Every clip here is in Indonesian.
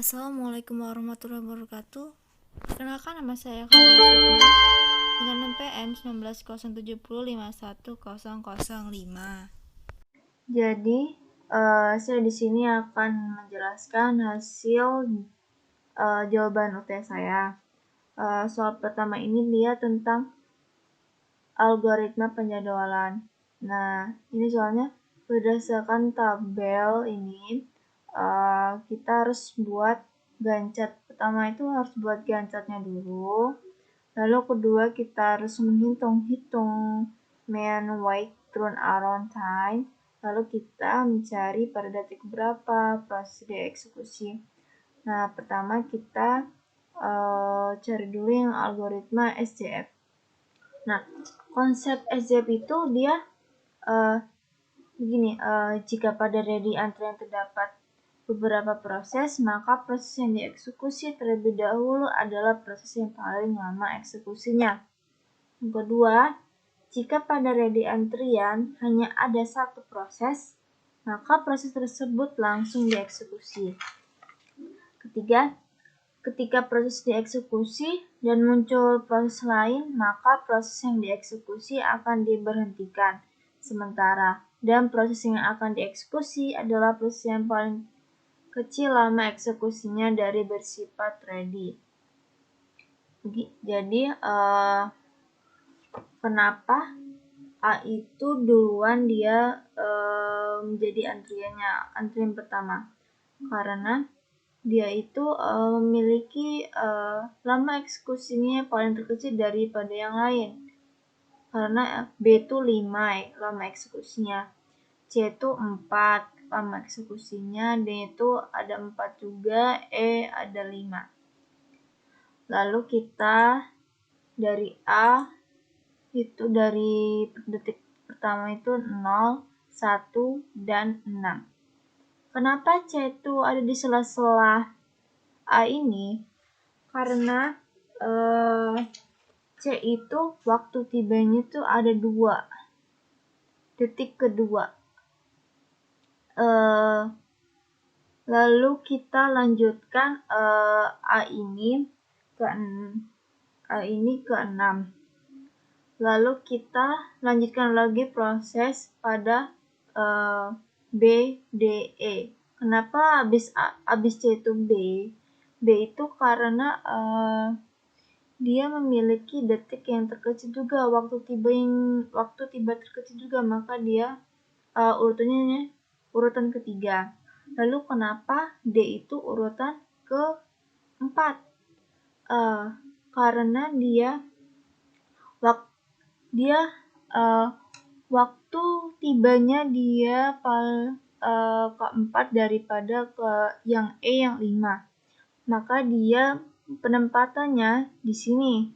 Assalamualaikum warahmatullahi wabarakatuh. Perkenalkan, nama saya Khalia Sukma dengan NPM 1970501005. Jadi, saya di sini akan menjelaskan hasil jawaban UTS saya. Soal pertama ini dia tentang algoritma penjadwalan. Nah, ini soalnya berdasarkan tabel ini, kita harus buat gancat. Pertama itu harus buat gancatnya dulu. Lalu kedua kita harus menghitung mean weight turn around time. Lalu kita mencari pada detik berapa proses dieksekusi. Nah, pertama kita cari dulu yang algoritma SJF. Nah, konsep SJF itu dia begini, jika pada ready antrian terdapat beberapa proses, maka proses yang dieksekusi terlebih dahulu adalah proses yang paling lama eksekusinya. Yang kedua, jika pada ready antrian hanya ada satu proses, maka proses tersebut langsung dieksekusi. Ketiga, ketika proses dieksekusi dan muncul proses lain, maka proses yang dieksekusi akan diberhentikan sementara, dan proses yang akan dieksekusi adalah proses yang paling kecil lama eksekusinya dari bersifat ready. Jadi, kenapa A itu duluan dia menjadi antrian pertama? Karena dia itu memiliki lama eksekusinya paling terkecil daripada yang lain. Karena B itu 5 lama eksekusinya, C itu 4 lama eksekusinya, D itu ada 4 juga, E ada 5. Lalu kita dari A itu dari detik pertama itu 0, 1, dan 6. Kenapa C itu ada di sela-sela A ini? Karena C itu waktu tibanya itu ada 2, detik kedua. Lalu kita lanjutkan A ini ke 6. Lalu kita lanjutkan lagi proses pada B, D, E. Kenapa habis C itu B? B itu karena dia memiliki detik yang terkecil juga, waktu tiba terkecil juga, maka dia urutan ketiga. Lalu kenapa D itu urutan keempat? Karena dia waktu tibanya dia keempat daripada ke yang E yang 5. Maka dia penempatannya di sini.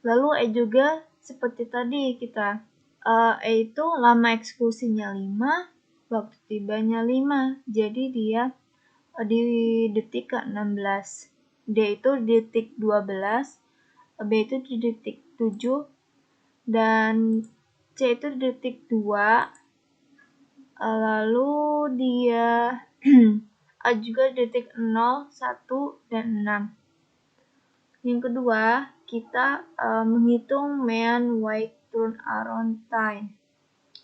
Lalu E juga seperti tadi kita, E itu lama eksekusinya 5, waktu tibanya 5. Jadi dia di detik ke-16. D itu di detik 12, B itu di detik 7, dan C itu di detik 2. Lalu dia A juga di detik 0, 1, dan 6. Yang kedua, kita menghitung mean weight turn around time.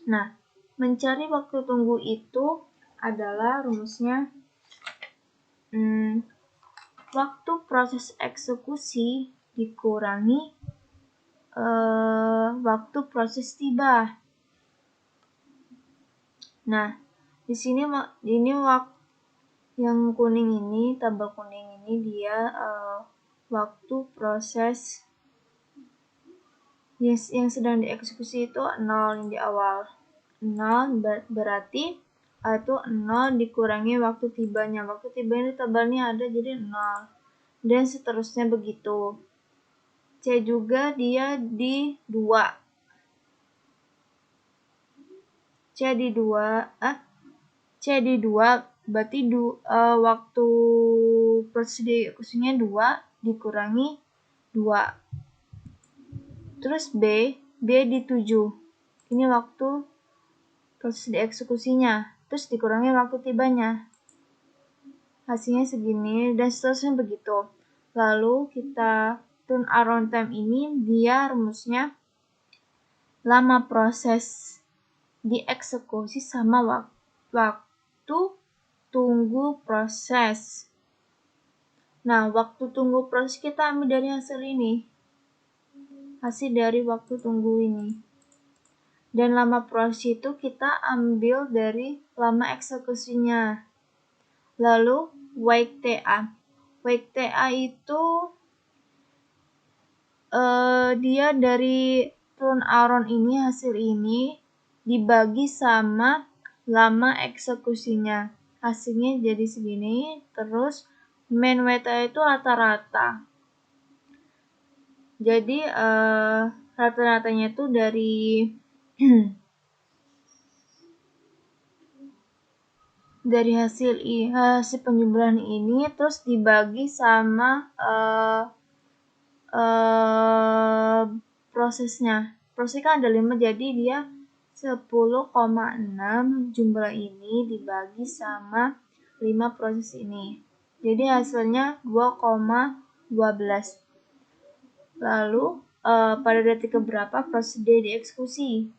Nah, mencari waktu tunggu itu adalah rumusnya waktu proses eksekusi dikurangi waktu proses tiba. Nah, di sini yang kuning ini, tabel kuning ini dia waktu proses yang sedang dieksekusi itu 0 yang di awal. 0 berarti itu 0 dikurangi waktu tibanya. Waktu tibanya di tabelnya ada, jadi 0. Dan seterusnya begitu. C juga dia di 2. C di 2 berarti waktu proses dieksekusinya 2 dikurangi 2. Terus B di 7. Ini waktu proses dieksekusinya. Terus dikurangi waktu tibanya. hasilnya segini, dan seterusnya begitu. Lalu kita turnaround time ini dia rumusnya lama proses dieksekusi sama waktu tunggu proses. Nah, waktu tunggu proses kita ambil dari hasil ini. Hasil dari waktu tunggu ini. Dan lama proses itu kita ambil dari lama eksekusinya. Lalu wait TA. Wait TA itu dia dari turnaround ini, hasil ini dibagi sama lama eksekusinya. Hasilnya jadi segini, terus mean WTA itu rata-rata. Jadi rata-ratanya itu dari dari hasil penjumlahan ini terus dibagi sama prosesnya. Prosesnya kan ada 5, jadi dia 10,6 jumlah ini dibagi sama 5 proses ini. Jadi hasilnya 2,12. Lalu pada detik keberapa proses D dieksekusi?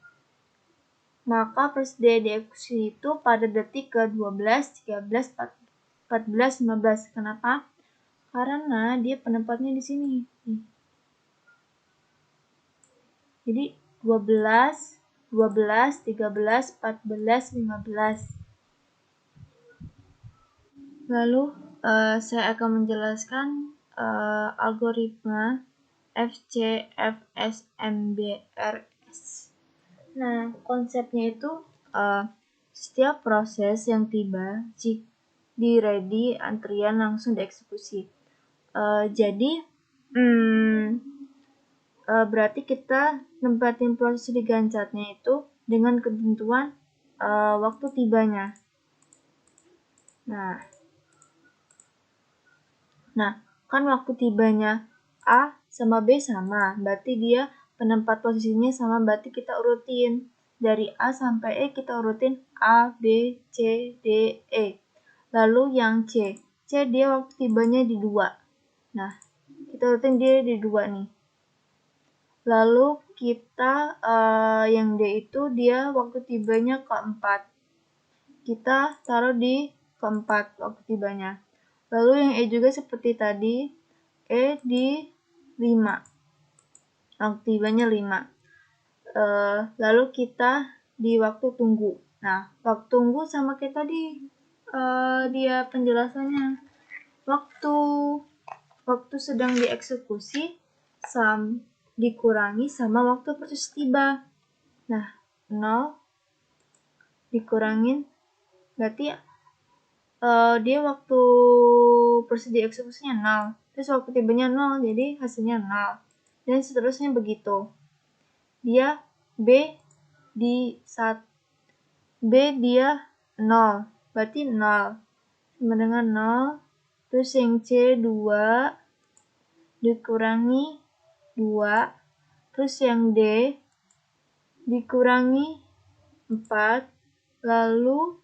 Maka proses D dieksekusi itu pada detik ke-12, 13, 14, 15. Kenapa? Karena dia penempatnya di sini. Jadi 12, 13, 14, 15. Lalu saya akan menjelaskan algoritma FCFSMBRS. Nah, konsepnya itu setiap proses yang tiba di ready antrian langsung dieksekusi. Jadi berarti kita nempatin proses di Gantt chart-nya itu dengan ketentuan waktu tibanya. Nah, kan waktu tibanya A sama B sama, berarti dia penempat posisinya sama, berarti kita urutin. Dari A sampai E kita urutin A, B, C, D, E. Lalu yang C dia waktu tibanya di 2. Nah, kita urutin dia di 2 nih. Lalu kita yang D itu dia waktu tibanya ke-4. Kita taruh di ke-4 waktu tibanya. Lalu yang E juga seperti tadi, E di 5. Waktu tibanya 5. Lalu kita di waktu tunggu. Nah, waktu tunggu sama kayak tadi dia penjelasannya. Waktu sedang dieksekusi dikurangi sama waktu proses tiba. Nah, 0 dikurangin berarti dia waktu proses dieksekusinya 0. Terus waktu tibanya 0, jadi hasilnya 0. Dan seterusnya begitu. Dia B dia 0, berarti 0 sama dengan 0. Terus yang C 2 dikurangi 2. Terus yang D dikurangi 4. Lalu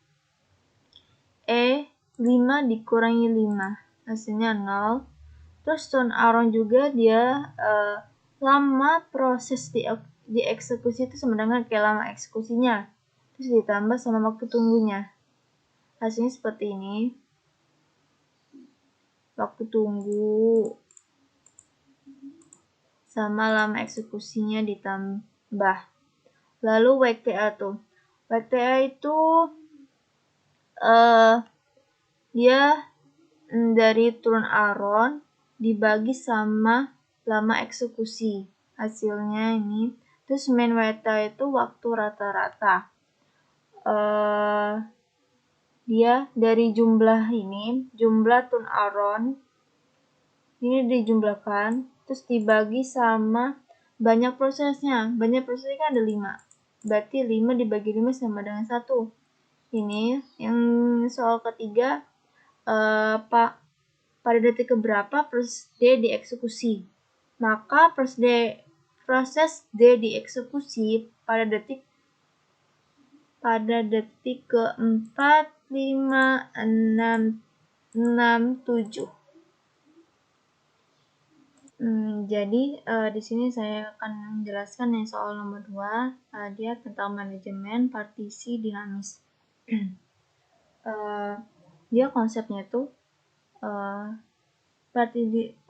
E 5 dikurangi 5. Hasilnya 0. Terus turnaround juga dia lama proses dieksekusi itu sama dengan kayak lama eksekusinya. Terus ditambah sama waktu tunggunya. Hasilnya seperti ini. Waktu tunggu sama lama eksekusinya ditambah. Lalu WTA tuh. WTA itu dia dari turnaround dibagi sama lama eksekusi. Hasilnya ini. Terus mean WTA itu waktu rata-rata. Dia dari jumlah ini, jumlah turnaround ini dijumlahkan, terus dibagi sama banyak prosesnya. Banyak prosesnya kan ada 5. Berarti 5 dibagi 5 sama dengan 1. Ini yang soal ketiga, pada detik keberapa proses D dieksekusi. Maka proses D dieksekusi pada detik ke-4, 5, 6, 67. Jadi di sini saya akan menjelaskan yang soal nomor 2, dia tentang manajemen partisi dinamis. Dia konsepnya tuh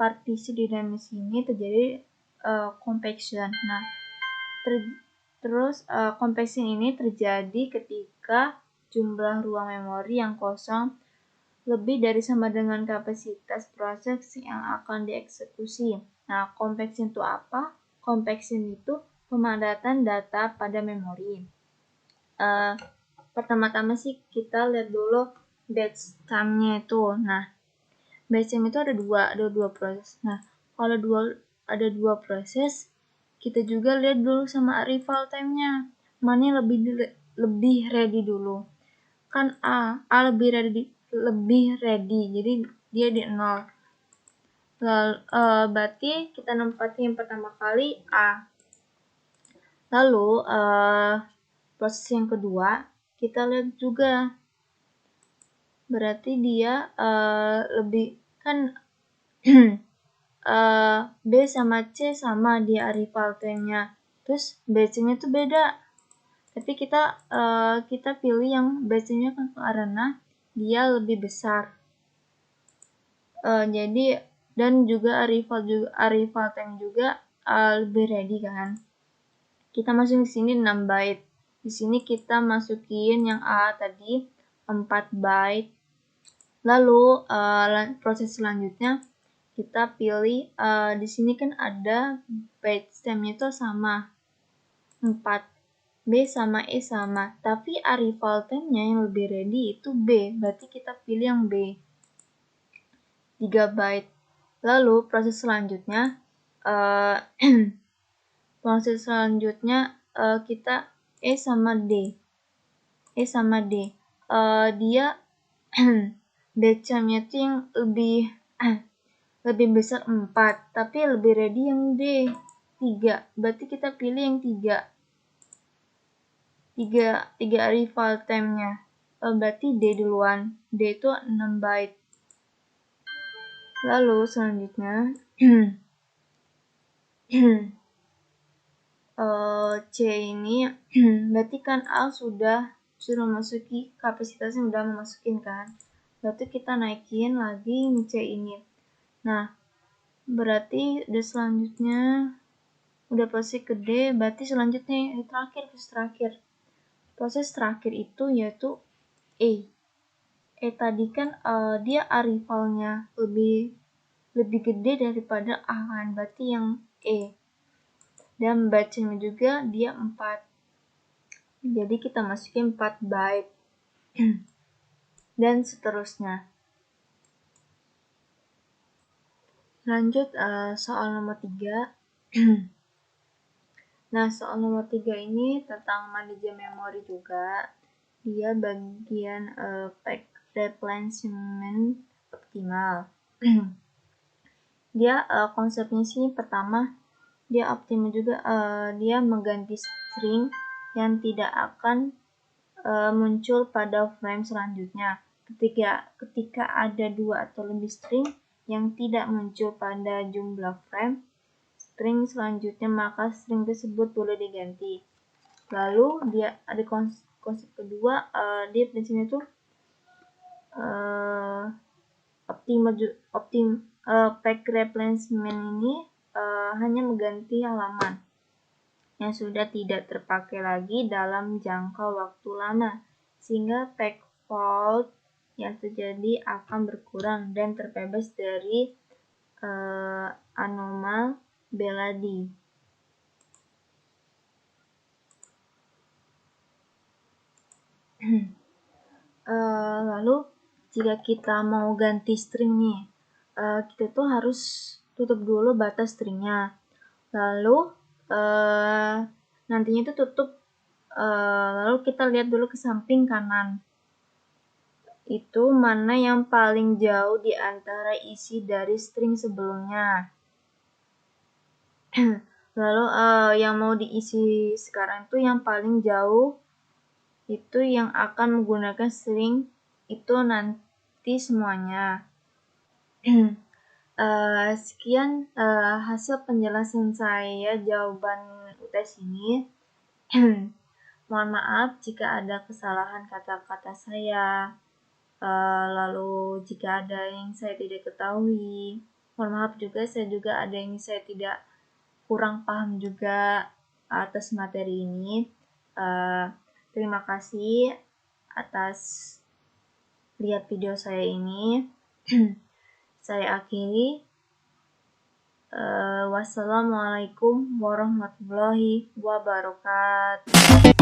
partisi dinamis ini terjadi compaction. Nah, terus compaction ini terjadi ketika jumlah ruang memori yang kosong lebih dari sama dengan kapasitas proses yang akan dieksekusi. Nah, compaction itu apa? Compaction itu pemadatan data pada memori. Pertama-tama sih kita lihat dulu batch time-nya itu. Nah, batch time itu ada dua proses. Nah, kalau ada dua proses, kita juga lihat dulu sama arrival time-nya. Mana yang lebih ready dulu. Kan A lebih ready, jadi dia di 0. Lalu berarti kita nempatin yang pertama kali A. Lalu proses yang kedua kita lihat juga, berarti dia lebih kan B sama C sama di arrival time-nya, terus BC-nya tuh beda, tapi kita pilih yang BC-nya kan karena dia lebih besar. Jadi dan juga arrival time juga lebih ready kan. Kita masukin di sini 6 byte. Di sini kita masukin yang A tadi 4 byte. Lalu proses selanjutnya kita pilih di sini kan ada byte time-nya itu sama 4. B sama E sama, tapi arrival time-nya yang lebih ready itu B. Berarti kita pilih yang B. 3 byte. Lalu proses selanjutnya kita E sama D. Dia batch-nya tuh yang lebih besar 4, tapi lebih ready yang D 3. Berarti kita pilih yang 3 arrival time-nya. Berarti D duluan. D itu 6 byte. Lalu selanjutnya C ini berarti kan A sudah memasuki kapasitasnya, udah memasukin kan, berarti kita naikin lagi C ini. Nah, berarti udah selanjutnya udah proses ke D, berarti selanjutnya proses terakhir itu yaitu E tadi kan dia arrivalnya lebih gede daripada A kan, berarti yang E. Dan bacanya juga dia 4. Jadi kita masukin 4 byte. Dan seterusnya. Lanjut soal nomor 3. Nah, soal nomor 3 ini tentang manajemen memori juga. Dia bagian pack replenishment optimal. Dia konsepnya sih pertama dia optimal juga, dia mengganti string yang tidak akan muncul pada frame selanjutnya. Ketika ada 2 atau lebih string yang tidak muncul pada jumlah frame string selanjutnya, maka string tersebut boleh diganti. Lalu dia ada konsep kedua, dia prinsipnya tuh pack replenishment ini hanya mengganti halaman yang sudah tidak terpakai lagi dalam jangka waktu lama, sehingga pack fault yang terjadi akan berkurang dan terbebas dari anomal Beladi. Lalu jika kita mau ganti string nih, kita tuh harus tutup dulu batas stringnya. Lalu nantinya itu tutup, lalu kita lihat dulu ke samping kanan itu mana yang paling jauh di antara isi dari string sebelumnya. Lalu yang mau diisi sekarang itu yang paling jauh itu yang akan menggunakan string itu nanti mengerti semuanya. Sekian hasil penjelasan saya jawaban UTS ini. Mohon maaf jika ada kesalahan kata-kata saya, lalu jika ada yang saya tidak ketahui. Mohon maaf juga, saya juga ada yang saya tidak kurang paham juga atas materi ini. Terima kasih atas lihat video saya ini. Saya akhiri. Wassalamualaikum warahmatullahi wabarakatuh.